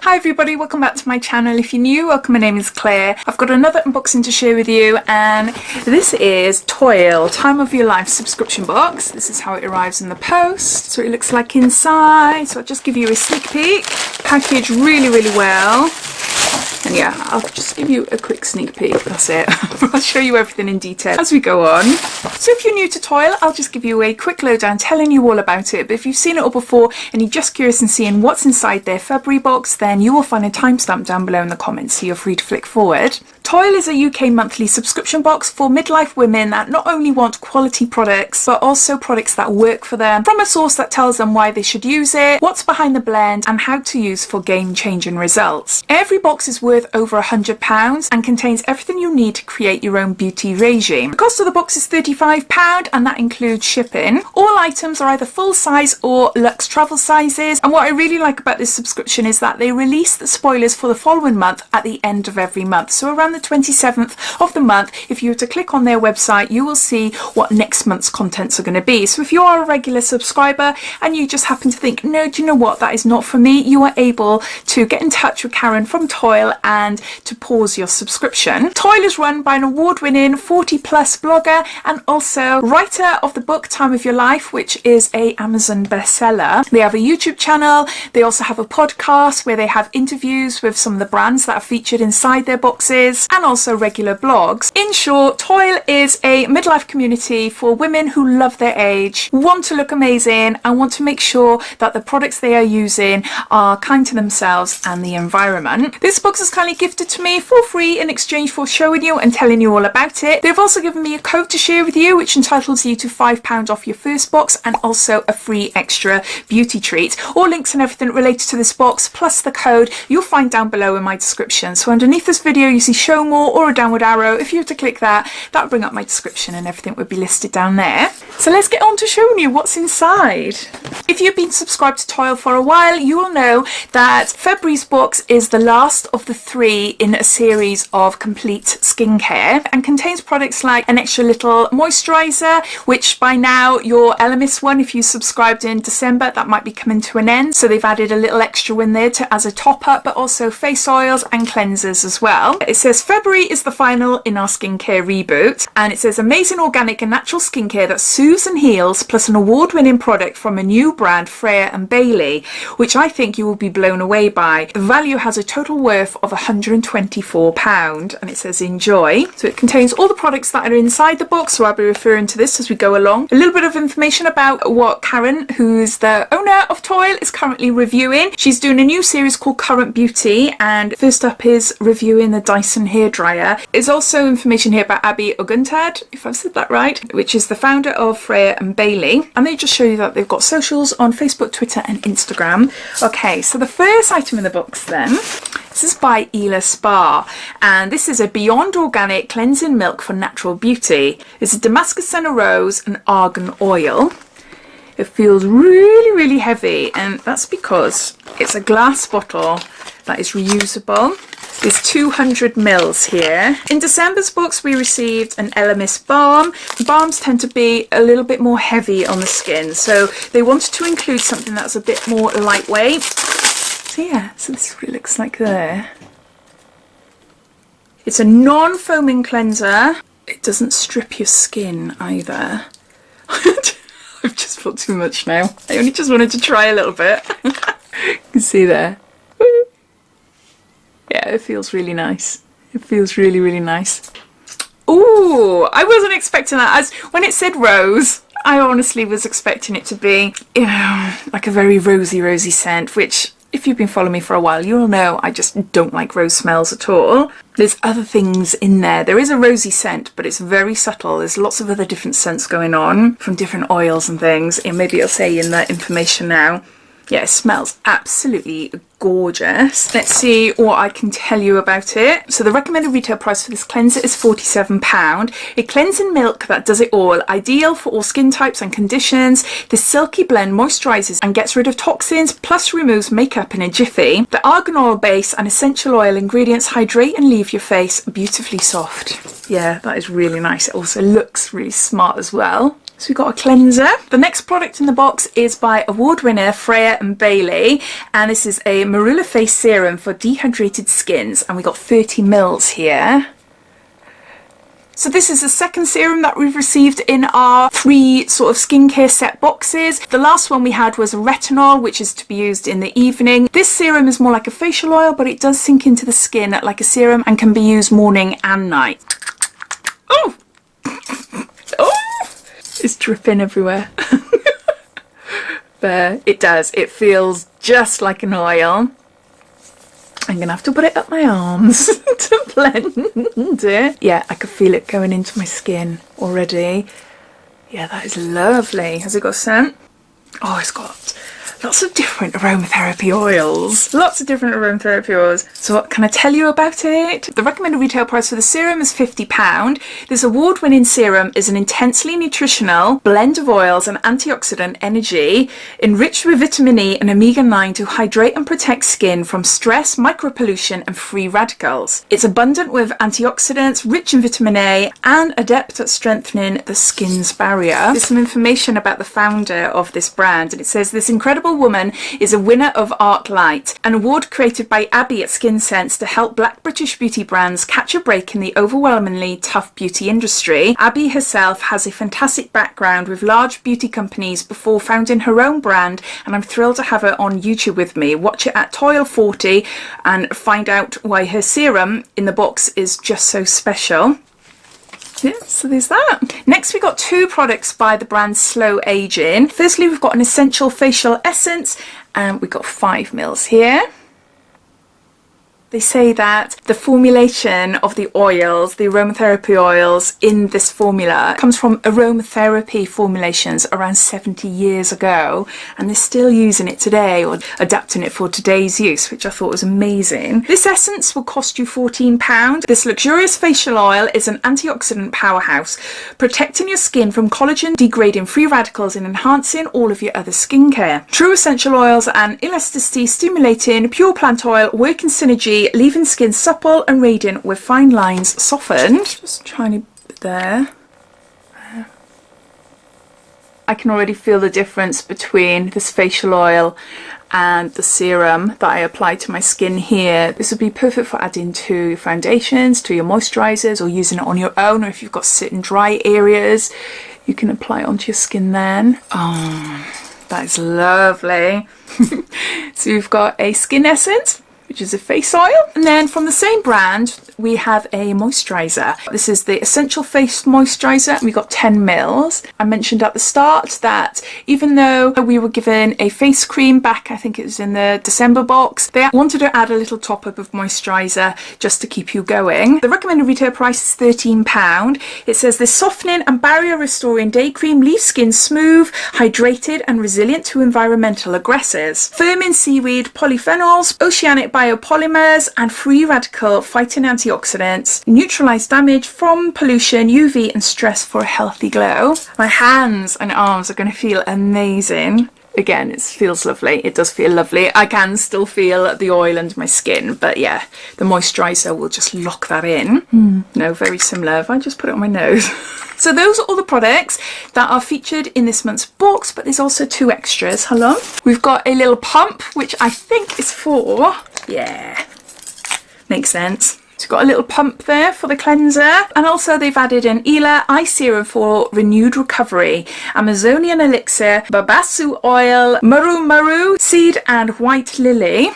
Hi everybody, welcome back to my channel. If you're new, welcome, my name is Claire. I've got another unboxing to share with you, and this is Toyl Time of Your Life subscription box. This is how it arrives in the post. So it looks like inside. So I'll just give you a sneak peek. Packaged really, really well. And yeah, I'll just give you a quick sneak peek, that's it. I'll show you everything in detail as we go on. So if you're new to Toyl, I'll just give you a quick lowdown telling you all about it. But if you've seen it all before and you're just curious and seeing what's inside their February box, then you will find a timestamp down below in the comments, so you're free to flick forward. Toyl is a UK monthly subscription box for midlife women that not only want quality products, but also products that work for them, from a source that tells them why they should use it, what's behind the blend, and how to use for game-changing results. Every box is worth over £100 and contains everything you need to create your own beauty regime. The cost of the box is £35 and that includes shipping. All items are either full size or luxe travel sizes, and what I really like about this subscription is that they release the spoilers for the following month at the end of every month. So around the 27th of the month, if you were to click on their website, you will see what next month's contents are going to be. So if you are a regular subscriber and you just happen to think, no, do you know what, that is not for me, you are able to get in touch with Karen from Toyl and to pause your subscription. Toyl is run by an award-winning 40+ blogger and also writer of the book Time of Your Life, which is a Amazon bestseller. They have a YouTube channel. They also have a podcast where they have interviews with some of the brands that are featured inside their boxes, and also regular blogs. In short, Toyl is a midlife community for women who love their age, want to look amazing, and want to make sure that the products they are using are kind to themselves and the environment. This box is kindly gifted to me for free in exchange for showing you and telling you all about it. They've also given me a code to share with you, which entitles you to £5 off your first box and also a free extra beauty treat. All links and everything related to this box, plus the code, you'll find down below in my description. So underneath this video, you see show more or a downward arrow. If you were to click that, that would bring up my description and everything would be listed down there. So let's get on to showing you what's inside. If you've been subscribed to Toyl for a while, you will know that February's box is the last of the 3 in a series of complete skincare and contains products like an extra little moisturizer, which by now your Elemis one, if you subscribed in December, that might be coming to an end. So they've added a little extra in there as a top up, but also face oils and cleansers as well. It says February is the final in our skincare reboot, and it says amazing organic and natural skincare that soothes and heals, plus an award-winning product from a new brand, Freya and Bailey, which I think you will be blown away by. The value has a total worth of £124, and it says enjoy. So it contains all the products that are inside the box, so I'll be referring to this as we go along. A little bit of information about what Karen, who's the owner of Toyl, is currently reviewing. She's doing a new series called Current Beauty, and first up is reviewing the Dyson hairdryer. There's also information here about Abby Oguntad, if I've said that right, which is the founder of Freya and Bailey, and they just show you that they've got socials on Facebook, Twitter and Instagram. Okay, so the first item in the box then, this is by Elemis Balm, and this is a Beyond Organic Cleansing Milk for Natural Beauty. It's a Damascus Senna Rose and Argan Oil. It feels really, really heavy, and that's because it's a glass bottle that is reusable. There's 200 mils here. In December's box, we received an Elemis Balm. Balms tend to be a little bit more heavy on the skin, so they wanted to include something that's a bit more lightweight. So yeah, so this is what it looks like there. It's a non-foaming cleanser. It doesn't strip your skin either. I've just put too much now. I only just wanted to try a little bit. You can see there. Yeah, it feels really nice. It feels really, really nice. Ooh, I wasn't expecting that. As when it said rose, I honestly was expecting it to be, you know, like a very rosy scent, which if you've been following me for a while, you'll know I just don't like rose smells at all. There's other things in there. There is a rosy scent, but it's very subtle. There's lots of other different scents going on from different oils and things. And maybe it'll say in the information now. Yeah, it smells absolutely gorgeous. Let's see what I can tell you about it. So the recommended retail price for this cleanser is £47. A cleansing milk that does it all, ideal for all skin types and conditions. This silky blend moisturizes and gets rid of toxins, plus removes makeup in a jiffy. The argan oil base and essential oil ingredients hydrate and leave your face beautifully soft. Yeah, that is really nice. It also looks really smart as well. So we've got a cleanser. The next product in the box is by award winner Freya and Bailey, and this is a Marula face serum for dehydrated skins, and we got 30 mils here. So this is the second serum that we've received in our 3 sort of skincare set boxes. The last one we had was a retinol, which is to be used in the evening. This serum is more like a facial oil, but it does sink into the skin like a serum and can be used morning and night. Oh! Oh! It's dripping everywhere. But it does. It feels just like an oil. I'm going to have to put it up my arms to blend it. Yeah, I could feel it going into my skin already. Yeah, that is lovely. Has it got scent? Oh, it's got lots of different aromatherapy oils. Lots of different aromatherapy oils. So what can I tell you about it? The recommended retail price for the serum is £50. This award-winning serum is an intensely nutritional blend of oils and antioxidant energy enriched with vitamin E and omega-9 to hydrate and protect skin from stress, micropollution and free radicals. It's abundant with antioxidants, rich in vitamin A and adept at strengthening the skin's barrier. There's some information about the founder of this brand, and it says this incredible woman is a winner of Art Light, an award created by Abby at Skin Sense to help Black British beauty brands catch a break in the overwhelmingly tough beauty industry. Abby herself has a fantastic background with large beauty companies before founding her own brand, and I'm thrilled to have her on YouTube with me. Watch it at Toyl 40 and find out why her serum in the box is just so special. Yeah, so there's that. Next we got 2 products by the brand Slow Aging. Firstly, we've got an essential facial essence, and we've got 5 mils here. They say that the formulation of the oils, the aromatherapy oils in this formula comes from aromatherapy formulations around 70 years ago, and they're still using it today or adapting it for today's use, which I thought was amazing. This essence will cost you £14. This luxurious facial oil is an antioxidant powerhouse, protecting your skin from collagen, degrading free radicals and enhancing all of your other skincare. True essential oils and elasticity stimulating pure plant oil work in synergy, leaving skin supple and radiant with fine lines softened. Just a tiny bit there. I can already feel the difference between this facial oil and the serum that I apply to my skin here. This would be perfect for adding to your foundations, to your moisturizers, or using it on your own, or if you've got certain dry areas, you can apply it onto your skin then. Oh, that is lovely. So you've got a skin essence, which is a face oil, and then from the same brand we have a moisturizer. This is the Essential Face Moisturizer, and we got 10 mils. I mentioned at the start that even though we were given a face cream back, I think it was in the December box, they wanted to add a little top up of moisturizer just to keep you going. The recommended retail price is £13. It says this softening and barrier restoring day cream leaves skin smooth, hydrated and resilient to environmental aggressors. Firming seaweed, polyphenols, oceanic biopolymers and free radical fighting antioxidants neutralize damage from pollution, UV and stress for a healthy glow. My hands and arms are going to feel amazing. Again, it feels lovely. It does feel lovely. I can still feel the oil under my skin, but yeah, the moisturizer will just lock that in. No, very similar. If I just put it on my nose. So those are all the products that are featured in this month's box, but there's also 2 extras. Hold on. We've got a little pump, which I think is for, yeah, makes sense. So we've got a little pump there for the cleanser, and also they've added an Ela eye serum for renewed recovery, Amazonian elixir, babasu oil, maru seed and white lily.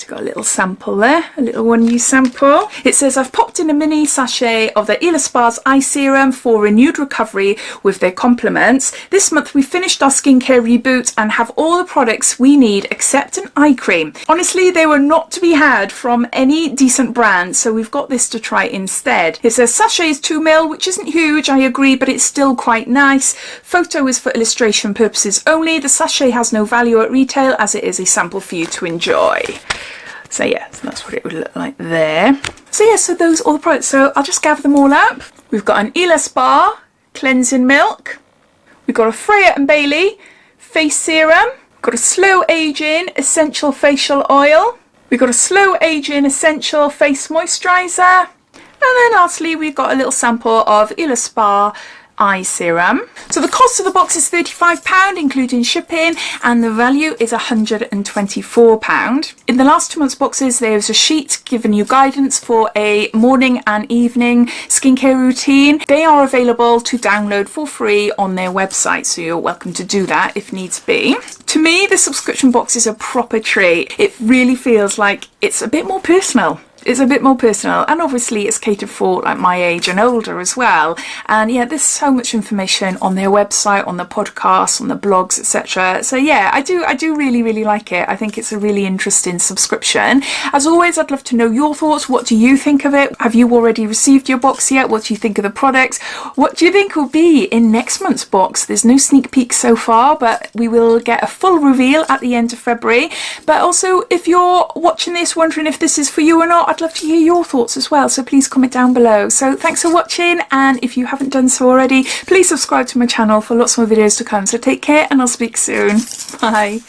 Got a little sample there, a little one-use sample. It says I've popped in a mini sachet of the Elemis Balm eye serum for renewed recovery with their compliments. This month we finished our skincare reboot and have all the products we need except an eye cream. Honestly, they were not to be had from any decent brand, so we've got this to try instead. It says sachet is 2 ml, which isn't huge, I agree, but it's still quite nice. Photo is for illustration purposes only. The sachet has no value at retail as it is a sample for you to enjoy. So yeah, so that's what it would look like there. So yeah, so those are all the products. So I'll just gather them all up. We've got an Elemis Balm cleansing milk. We've got a Freya and Bailey face serum. We've got a Slow Aging essential facial oil. We've got a Slow Aging essential face moisturizer. And then lastly, we've got a little sample of Elemis Balm eye serum. So the cost of the box is £35 including shipping, and the value is £124. In the last 2 months boxes there's a sheet giving you guidance for a morning and evening skincare routine. They are available to download for free on their website, so you're welcome to do that if needs be. To me, the subscription box is a proper treat. It really feels like it's a bit more personal. It's a bit more personal, and obviously it's catered for like my age and older as well. And yeah, there's so much information on their website, on the podcast, on the blogs, etc. So yeah, I do really like it. I think it's a really interesting subscription. As always, I'd love to know your thoughts. What do you think of it? Have you already received your box yet? What do you think of the products? What do you think will be in next month's box? There's no sneak peek so far, but we will get a full reveal at the end of February. But also, if you're watching this wondering if this is for you or not, I'd love to hear your thoughts as well, so please comment down below. So thanks for watching, and if you haven't done so already, please subscribe to my channel for lots more videos to come. So take care, and I'll speak soon. Bye.